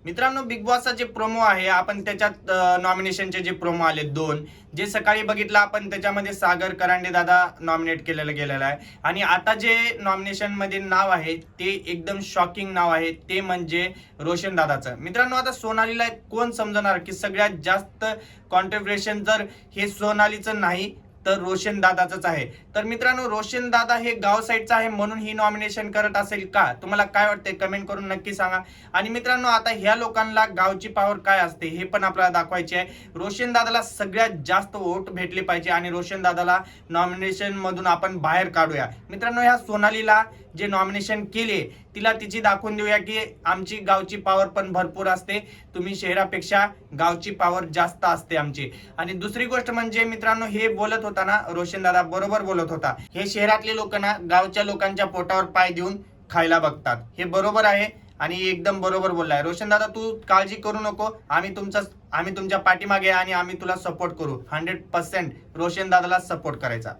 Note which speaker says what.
Speaker 1: मित्रांनो, बिग बॉसचा जे प्रोमो आहे, आपण त्याच्यात नॉमिनेशनचे जे प्रोमो आले दोन, जे सकाळी बघितलं आपण, त्याच्यामध्ये सागर करांडे दादा नॉमिनेट गेलेला आहे. आणि आता जे नॉमिनेशन मध्ये नाव आहे ते एकदम शॉकिंग नाव आहे, ते म्हणजे रोशन दादाचं. मित्रांनो, आता सोनालीला कोण समजणार की सगळ्यात जास्त कॉन्ट्रीब्युशन जर हे सोनालीचं नाही तर रोशन दादाच आहे. तर मित्रांनो, रोशन दादा हे गाव साईडचा आहे म्हणून ही नॉमिनेशन करत असेल का? तुम्हाला काय वाटतंय कमेंट करून नक्की सांगा. आणि मित्रांनो, आता ह्या लोकांना गावची पॉवर काय असते हे पण आपल्याला दाखवायचे आहे. रोशन दादाला सगळ्यात जास्त वोट भेटले पाहिजे आणि रोशन दादाला नॉमिनेशन मधून आपण बाहेर काढूया. मित्रांनो, ह्या सोनालीला जे नॉमिनेशन केले तिला तिची दाखवून देऊया की आमची गावची पॉवर पण भरपूर असते, तुम्ही शहरापेक्षा गावची पॉवर जास्त असते आमची. आणि दुसरी गोष्ट म्हणजे मित्रांनो, हे बोलत होता ना रोशन दादा, बरोबर बोलत होता. हे शहरातले लोक ना गावच्या लोकांच्या पोटावर पाय देऊन खायला बघतात, हे बरोबर आहे आणि एकदम बरोबर बोललाय. रोशन दादा, तू काळजी करू नको, आम्ही तुमच्या पाठीमागे आणि आम्ही तुला सपोर्ट करू. 100% रोशन दादाला सपोर्ट करायचा.